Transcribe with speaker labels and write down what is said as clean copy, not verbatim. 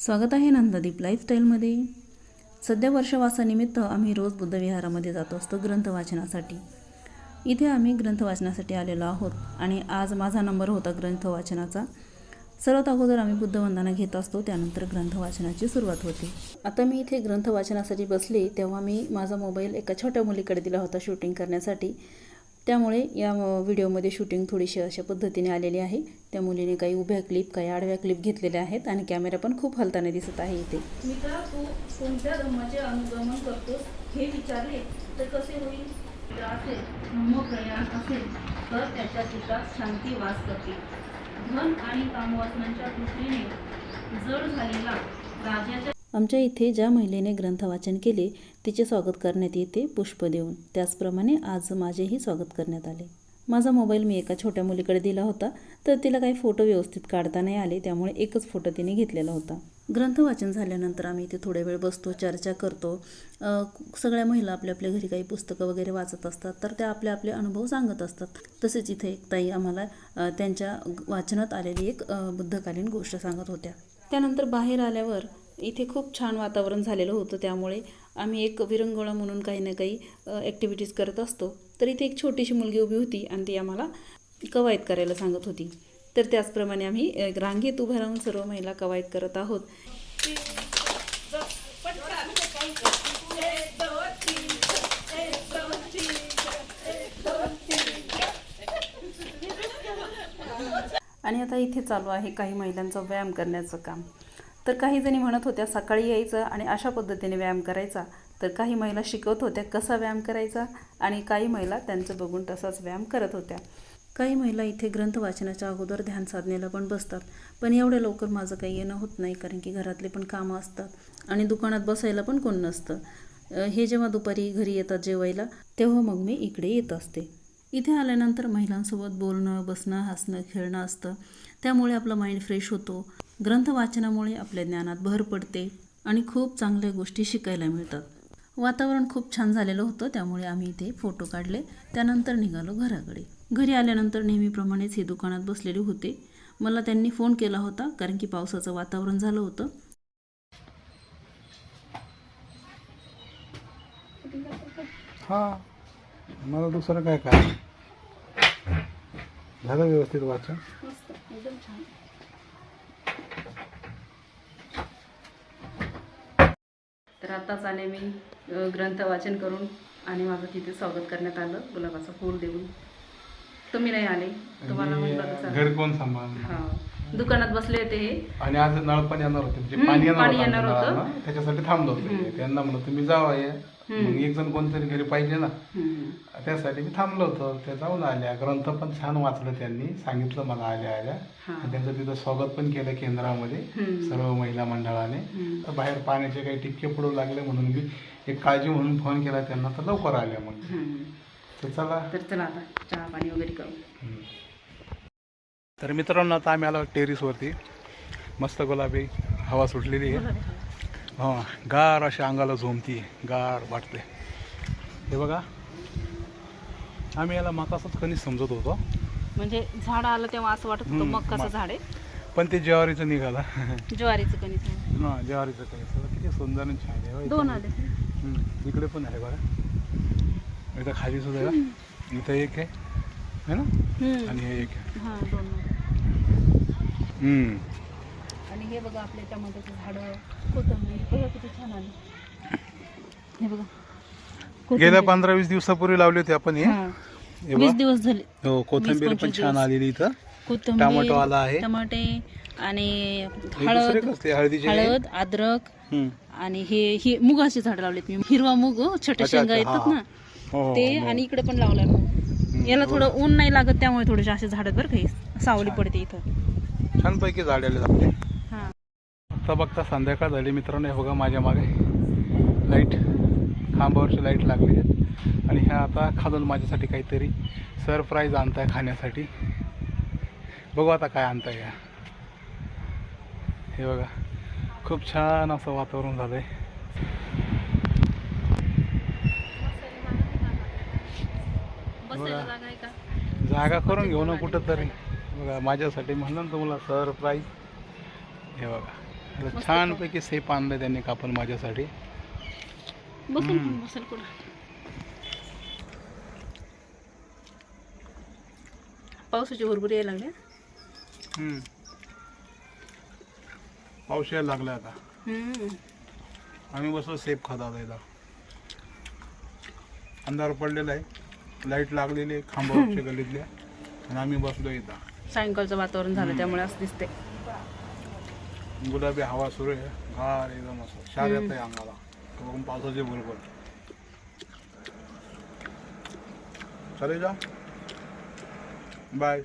Speaker 1: स्वागत आहे नंदादीप लाईफस्टाईलमध्ये। सध्या वर्षवासानिमित्त आम्ही रोज बुद्धविहारामध्ये जातो असतो ग्रंथ वाचनासाठी। इथे आम्ही ग्रंथ वाचनासाठी आलेलो आहोत आणि आज माझा नंबर होता ग्रंथ वाचनाचा। सर्वात अगोदर आम्ही बुद्धवंदना घेत असतो, त्यानंतर ग्रंथ वाचनाची सुरुवात होते। आता मी इथे ग्रंथ वाचनासाठी बसले तेव्हा मी माझा मोबाईल एका छोट्या मुलीकडे दिला होता शूटिंग करण्यासाठी। त्यामुळे या व्हिडिओमध्ये शूटिंग थोडीशी अशा पद्धतीने आलेली आहे। त्या मुलीने काही उभ्या क्लिप काही आडव्या क्लिप घेतलेल्या आहेत आणि कॅमेरा पण खूप हलताना दिसत आहे इथे। मित्रा, तू कोणत्या धर्माचे अनुगमन करतोस हे विचारले तर कसे होईल? असेल धर्मप्रयाण असेल तर त्याच्या चित्तात शांती वास करते। धन आणि कामवासनांच्या दृष्टीने जड झालेला राजाच्या आमच्या इथे ज्या महिलेने ग्रंथ वाचन केले तिचे स्वागत करण्यात येते पुष्प देऊन। त्याचप्रमाणे आज माझेही स्वागत करण्यात आले। माझा मोबाईल मी एका छोट्या मुलीकडे दिला होता, तर तिला काही फोटो व्यवस्थित काढता नाही आले, त्यामुळे एकच फोटो तिने घेतलेला होता। ग्रंथ वाचन झाल्यानंतर आम्ही इथे थोड्या वेळ बसतो, चर्चा करतो। सगळ्या महिला आपल्या आपल्या घरी काही पुस्तकं वगैरे वाचत असतात, तर त्या आपले आपले अनुभव सांगत असतात। तसेच इथे एक ताई आम्हाला त्यांच्या वाचनात आलेली एक बुद्धकालीन गोष्ट सांगत होत्या। त्यानंतर बाहेर आल्यावर इथे खूप छान वातावरण झालेलं होतं, त्यामुळे आम्ही एक विरंगुळा म्हणून काही ना काही ॲक्टिव्हिटीज करत असतो। तर इथे एक छोटीशी मुलगी उभी होती आणि ती आम्हाला कवायत करायला सांगत होती। तर त्याचप्रमाणे आम्ही रांगेत उभं राहून सर्व महिला कवायत करत आहोत। आणि आता इथे चालू आहे काही महिलांचा व्यायाम करण्याचं काम। तर काही जणी म्हणत होत्या सकाळी यायचं आणि अशा पद्धतीने व्यायाम करायचा, तर काही महिला शिकवत होत्या कसा व्यायाम करायचा आणि काही महिला त्यांचं बघून तसाच व्यायाम करत होत्या। काही महिला इथे ग्रंथ वाचनाच्या अगोदर ध्यान साधनेला पण बसतात, पण एवढ्या लवकर माझं काही येणं होत नाही, कारण की घरातले पण कामं असतात आणि दुकानात बसायला पण कोण नसतं। हे जेव्हा दुपारी घरी येतात जेवायला तेव्हा मग मी इकडे येत असते। इथे आल्यानंतर महिलांसोबत बोलणं, बसणं, हसणं, खेळणं असतं, त्यामुळे आपलं माइंड फ्रेश होतो। ग्रंथ वाचनामुळे आपल्या ज्ञानात भर पडते आणि खूप चांगल्या गोष्टी शिकायला मिळतात। वातावरण खूप छान झालेलं होतं, त्यामुळे आम्ही इथे फोटो काढले। त्यानंतर निघालो घराकडे। घरी आल्यानंतर नेहमीप्रमाणेच हे दुकानात बसलेले होते। मला त्यांनी फोन केला होता, कारण की पावसाचं वातावरण झालं होतं।
Speaker 2: हां, मला दुसरं काय काय झालं व्यवस्थित वाचन?
Speaker 1: एकदम छान। तर आताच आले मी ग्रंथ वाचन करून आणि माझं तिथे स्वागत करण्यात आलं गुलाबाचं फूल देऊन। तुम्ही नाही आले, तुम्हाला म्हटलं
Speaker 2: घर कोण सांभाळ?
Speaker 1: हां, दुकानात बसले होते हे
Speaker 2: आणि आज नळ पण येणार होते, म्हणजे पाणी येणार होतं, त्याच्यासाठी थांबलो होतो। त्यांना म्हणलं तुम्ही जावा या, मग एक जण कोणतरी घरी पाहिजे ना, त्यासाठी मी थांबलो होतो। त्या जाऊन आल्या, ग्रंथ पण छान वाचलं त्यांनी, सांगितलं मला आल्या आल्या। त्यांचं तिथं स्वागत पण केलं केंद्रामध्ये सर्व महिला मंडळाने। तर बाहेर पाण्याचे काही टिपके पडू लागले म्हणून मी एक काळजी म्हणून फोन केला त्यांना, तर लवकर आल्या मग। तर चला
Speaker 1: आता चहा पाणी वगैरे करू।
Speaker 2: तर मित्रांनो, आता आम्ही आलो टेरिसवरती। मस्त गुलाबी हवा सुटलेली आहे, हां, गार अशी अंगाला झोमती, गार वाटते। हे बघा, आम्ही याला मकाचंच कणीस समजत होतो,
Speaker 1: म्हणजे झाड आलं तेव्हा असं वाटत होतं मकाचं झाड आहे,
Speaker 2: पण ते ज्वारीचं निघालं।
Speaker 1: ज्वारीचं कणीस आहे।
Speaker 2: हां, ज्वारीचं कणीस किती सुंदर आणि छान आहे।
Speaker 1: दोन आले,
Speaker 2: इकडे पण आहे बघा, इथं खाली सुद्धा आहे, इथं एक आहे ना, आणि हे एक आहे।
Speaker 1: हां, दोन। आणि हे बघा आपल्या टमाट्याचं झाडं, कोथिंबीर बघा किती छान आली। हे बघा
Speaker 2: गेल्या 15-20 दिवसापूर्वी लावली होती आपण हे,
Speaker 1: 20 दिवस झाले।
Speaker 2: हो, कोथिंबीर पण छान आलेली इथं,
Speaker 1: कोथिंबीर,
Speaker 2: टमाटो आला आहे,
Speaker 1: टमाटे आणि
Speaker 2: हळद,
Speaker 1: हळद, अद्रक आणि हे मुगाचे झाड लावलेत मी। हिरवा मूग, छोट्या शेंगा येतात ना ते, आणि इकडे पण लावलाय मूग। याला थोडं ऊन नाही लागत, त्यामुळे थोडेसे असे झाड बरं काही सावली पडते इथं,
Speaker 2: छानपैकी झाड आले आपले। बघता बघता संध्याकाळ झाली मित्रांनो। हे बघा माझ्या मागे लाईट, खांबावरची लाईट लागली आहे आणि ह्या आता खालून माझ्यासाठी काहीतरी सरप्राईज आणताय खाण्यासाठी। बघू आता काय आणताय या। हे बघा, खूप छान असं वातावरण झालंय। जागा करून घेऊ ना कुठं तरी, बघा माझ्यासाठी म्हणलं ना तुम्हाला सरप्राईज। हे बघा आता छानपैकी सेप आणलं त्यांनी कापून माझ्यासाठी.
Speaker 1: बसेल पुढं. पावसाची भरपूर यायला लागले.
Speaker 2: पाऊस यायला लागला आता. आम्ही बसलो सेप खात आता इथं. अंधार पडलेला आहे, लाईट लागलेली आहे खांबावरच्या गल्लीतल्या, आणि आम्ही बसलो इथं.
Speaker 1: सायंकाळचं वातावरण झालं त्यामुळे असं दिसते.
Speaker 2: गुलाबी हवा सुरू आहे, गार एकदम असं शार येत आहे अंगाला बघून पावसाचे बरोबर. चालेल जा, बाय.